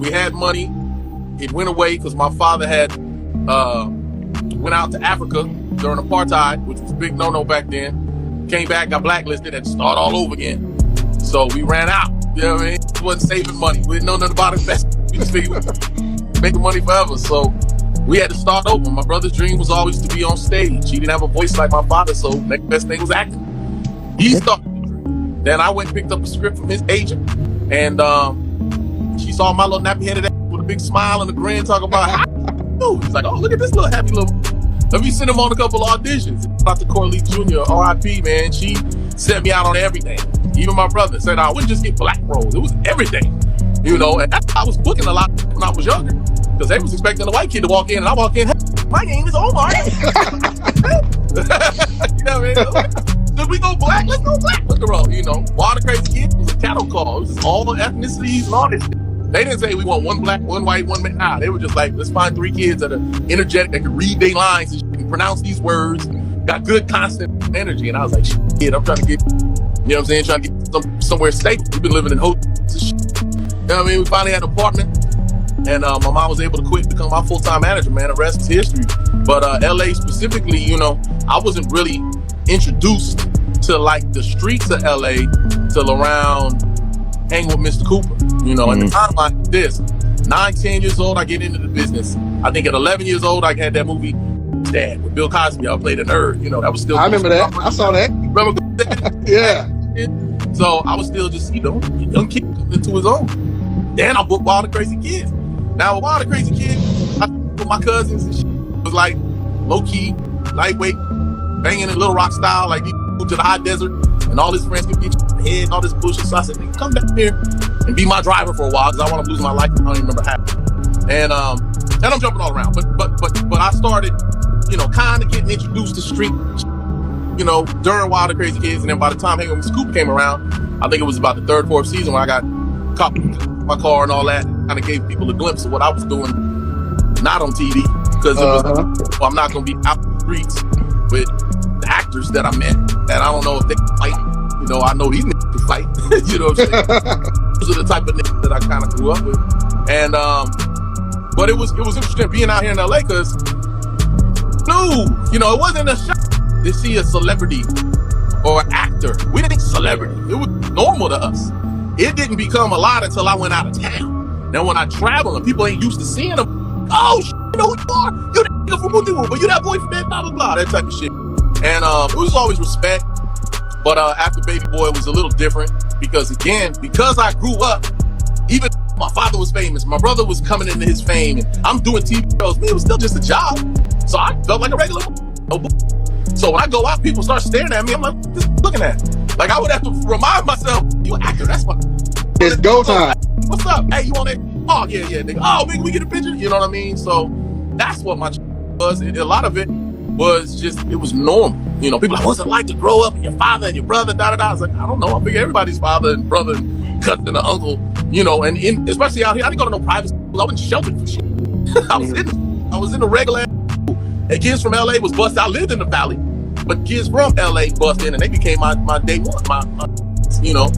We had money. It went away because my father had went out to Africa during apartheid, which was a big no-no back then. Came back, got blacklisted, had to start all over again. So we ran out. You know what I mean? We wasn't saving money. We didn't know nothing about investment. We just figured making money forever. So we had to start over. My brother's dream was always to be on stage. He didn't have a voice like my father, so the next best thing was acting. He started the dream. Then I went and picked up a script from his agent, and she saw my little nappy-headed ass with a big smile and a grin, talking about how he's like, oh, look at this little happy little. Let me send him on a couple of auditions. Dr. Corley Jr., R.I.P., man, she set me out on everything. Even my brother said I wouldn't just get black roles; it was everything, you know. And I was booking a lot when I was younger because they was expecting a white kid to walk in, and I walk in, hey, my name is Omar. You know what I mean? Should we go black? Let's go black. Look around, you know. Wild and Crazy Kids was a cattle call. It was just all ethnicities and all this shit. They didn't say we want one black, one white, one man. Nah, they were just like, let's find 3 kids that are energetic, that can read their lines and pronounce these words, got good constant energy. And I was like, shit, I'm trying to get, you know what I'm saying, trying to get somewhere stable. We've been living in hotels. You know what I mean? We finally had an apartment, and my mom was able to quit, become my full-time manager, man. The rest is history. But LA specifically, you know, I wasn't really introduced to like the streets of LA till around hanging with Mr. Cooper. You know, at the time like this, 9, 10 years old, I get into the business. I think at 11 years old, I had that movie Dad with Bill Cosby. I played a nerd. You know, that was still. I remember that. I saw that. Remember that? Yeah. So I was still just, you know, a young kid coming into his own. Then I booked Wild and Crazy Kids. Now, Wild and Crazy Kids, I with my cousins and shit. It was like low-key, lightweight, banging in Little Rock style, like you go to the high desert and all his friends can get you in the head and all this bullshit. So I said, nigga, come down here and be my driver for a while because I want to lose my life. I don't even remember how. And I'm jumping all around. But I started, you know, kind of getting introduced to street, you know, during Wild and Crazy Kids. And then by the time Hanging with Scoop came around, I think it was about the 3rd, 4th season when I got caught with my car and all that. Kind of gave people a glimpse of what I was doing, not on TV. Because it was, well, I'm not going to be out in the streets with the actors that I met. And I don't know if they can fight. You know, I know these niggas can fight. You know what I'm saying? Those are the type of niggas that I kind of grew up with. And, but it was interesting being out here in LA because, no, you know, it wasn't a shock to see a celebrity or an actor. We didn't think celebrity. It was normal to us. It didn't become a lot until I went out of town. Now, when I travel and people ain't used to seeing them, oh, you know who you are? You the nigga from Wooty but you that boy from that blah, blah, blah, that type of shit. And it was always respect. But after Baby Boy, it was a little different because, again, because I grew up, even my father was famous, my brother was coming into his fame, and I'm doing TV shows. Man, it was still just a job. So I felt like a regular. So when I go out, people start staring at me. I'm like, what is looking at? Like, I would have to remind myself, you an actor, that's my. It's go time. What's up? Hey, you on it? Oh, yeah, nigga. Oh, we get a picture? You know what I mean? So that's what my was. A lot of it was just, it was normal. You know, people are like, what's it like to grow up and your father and your brother, da-da-da. I was like, I don't know. I figure everybody's father and brother and cousin and uncle, you know, and especially out here, I didn't go to no private school. I wasn't sheltered for shit. I was in the regular school. And kids from LA was busted. I lived in the Valley, but kids from LA busted and they became my day one, my you know.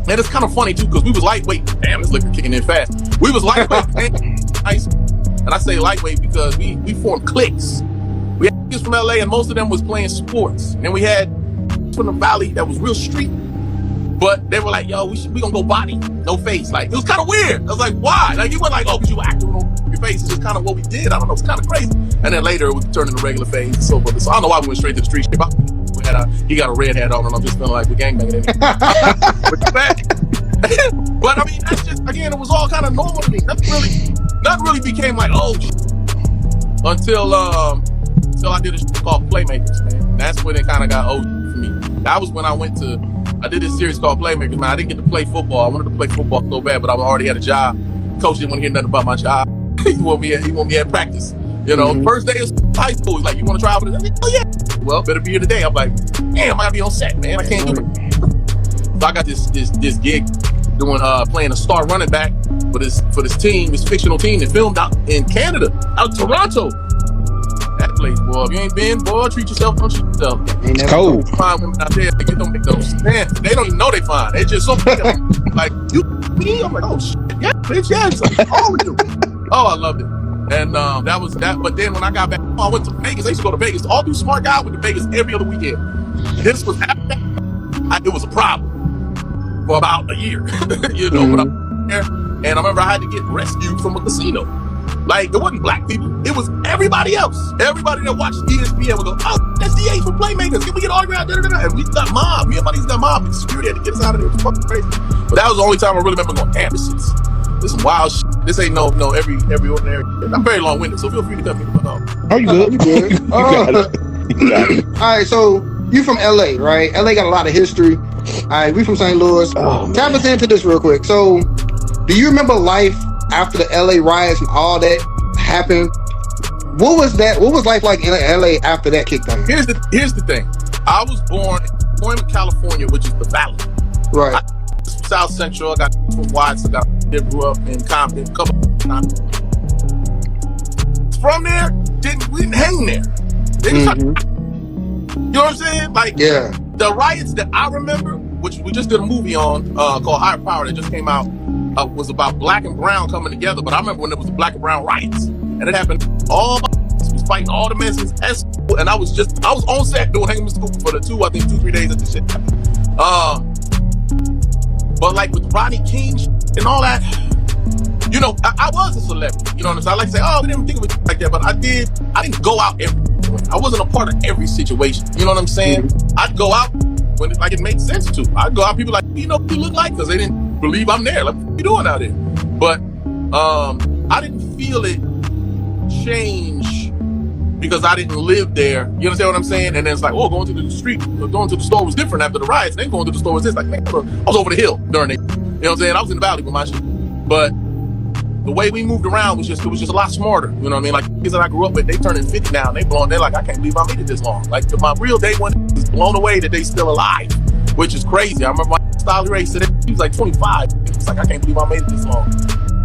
And it's kind of funny too, because we was lightweight. Damn, this liquor kicking in fast. We was lightweight. And I say lightweight because we formed cliques. We had kids from LA and most of them was playing sports. And we had from the Valley that was real street. But they were like, yo, we gonna go body, no face. Like, it was kind of weird. I was like, why? Like, you weren't like, oh, because you acting on your face. It's just kind of what we did. I don't know. It's kind of crazy. And then later it would turn into regular phase and so forth. So I don't know why we went straight to the street. He got a red hat on and I'm just feeling like we're gangbanging. But I mean, that's just, again, it was all kind of normal to me. Nothing really became like, oh, until I did a shit called Playmakers, man. That's when it kind of got old for me. That was when I did this series called Playmakers, man. I didn't get to play football. I wanted to play football so bad, but I already had a job. Coach didn't want to hear nothing about my job. He want me at practice. You know, first day of high school, he's like, you want to try out for this? Oh, yeah. Well, better be here today. I'm like, damn, I gotta be on set, man. I can't do it. So I got this gig doing playing a star running back for this team, this fictional team that filmed out in Canada, out of Toronto. That place, boy. If you ain't been, boy, treat yourself, don't treat yourself. It's cold. Fine women out there, they don't make no sense. They don't even know they fine. They just so like, you me? I'm like, oh shit, yeah, bitch, yeah. He's like, all of you. Oh, I loved it. And that was that. But then when I got back, I went to Vegas. I used to go to Vegas. All these smart guys went to Vegas every other weekend. This was after that. It was a problem for about a year, you know. But I'm there, and I remember I had to get rescued from a casino. Like, it wasn't black people. It was everybody else. Everybody that watched ESPN would go, oh, that's DH for Playmakers. Can we get autographed? And we got mobbed. Me and buddies got mobbed. The security had to get us out of there. It was fucking crazy. But that was the only time I really remember going, damn, this is some wild shit. This ain't no every ordinary shit. I'm very long-winded, so feel free to cut me the fuck off. Oh, you good? You good. You got it. You got it. All right, so you from LA, right? LA got a lot of history. All right, we from St. Louis. Tap us into this real quick. So, do you remember life after the LA riots and all that happened? What was that? What was life like in LA after that kicked in? Here's the thing. I was born in California, which is the Valley. Right. I was from South Central. I got from Watts. I grew up in Compton. From there, we didn't hang there. You know what I'm saying? Like, yeah. The riots that I remember, which we just did a movie on called Higher Power that just came out, was about black and brown coming together. But I remember when there was the black and brown riots, and it happened. All my was fighting all the Mexicans at school, and I was on set doing Hanging with Scoop for the 2-3 days that this shit happened. But like with Rodney King and all that, you know, I was a celebrity. You know what I'm saying? I like to say, oh, we didn't think of it like that, but I didn't go out everywhere. I wasn't a part of every situation. You know what I'm saying? I'd go out when it made sense to. I'd go out, people like, you know, you look like, because they didn't believe I'm there. Like, what are you doing out there? But I didn't feel it change because I didn't live there. You understand what I'm saying? And then it's like, oh, going to the street, going to the store was different after the riots. Then going to the store was this. Like, man, I was over the hill during it. You know what I'm saying? I was in the Valley with my shit. But the way we moved around was just a lot smarter. You know what I mean? Like, the kids that I grew up with, they turning 50 now, and they're like, I can't believe I made it this long. Like, my real day one is blown away that they still alive, which is crazy. I remember my Style Ray said he was like 25. He was like, I can't believe I made it this long.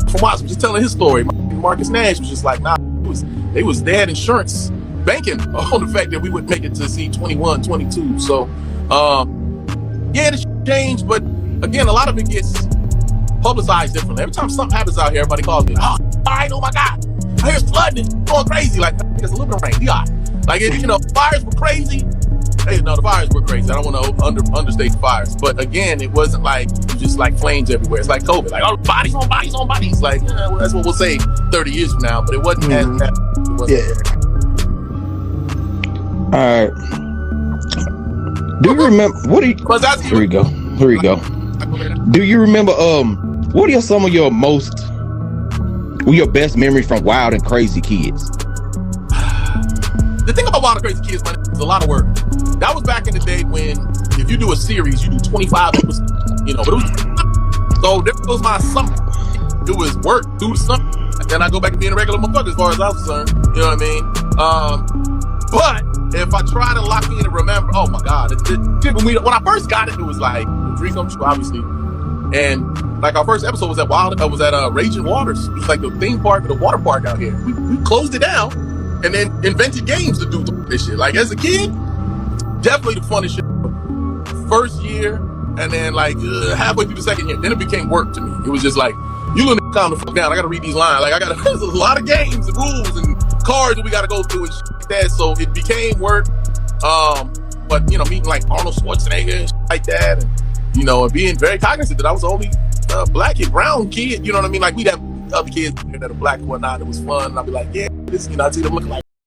From Watts was just telling his story. Marcus Nash was just like, nah, they had insurance banking on the fact that we would make it to see 21, 22. So, yeah, the shit changed, but again, a lot of it gets publicized differently. Every time something happens out here, everybody calls me, oh my God, I hear it's flooding, it's going crazy. Like, it's a little bit of rain, we got it. Like, you know, fires were crazy. Hey, no, the fires were crazy. I don't want to understate the fires. But again, it wasn't like just like flames everywhere. It's like COVID. Like, oh, bodies on bodies on bodies. Like, well, that's what we'll say 30 years from now. But it wasn't as bad. All right. Do you remember, here we go. Do you remember, what are some of your best memories from Wild and Crazy Kids? The thing about Wild and Crazy Kids, man, it's a lot of work. That was back in the day when, if you do a series, you do 25 episodes, you know, but it was, so there goes my summer. It was work, do something, and then I go back to being a regular motherfucker as far as I'm concerned, you know what I mean? But if I try to lock in and remember, oh my God, when I first got it, it was like, dream come true, obviously. And like our first episode was at Raging Waters. It was like the theme park, the water park out here. We closed it down and then invented games to do this shit. Like, as a kid, definitely the funnest shit. First year, and then like halfway through the second year, then it became work to me. It was just like, you little calm the fuck down. I gotta read these lines. Like, there's a lot of games and rules and cards that we gotta go through and shit like that. So it became work. But you know, meeting like Arnold Schwarzenegger and shit like that, and you know, and being very cognizant that I was the only black kid, brown kid. You know what I mean? Like, we'd have other kids that are black and whatnot. It was fun. And I'd be like, yeah, this, you know, I'd see them looking like,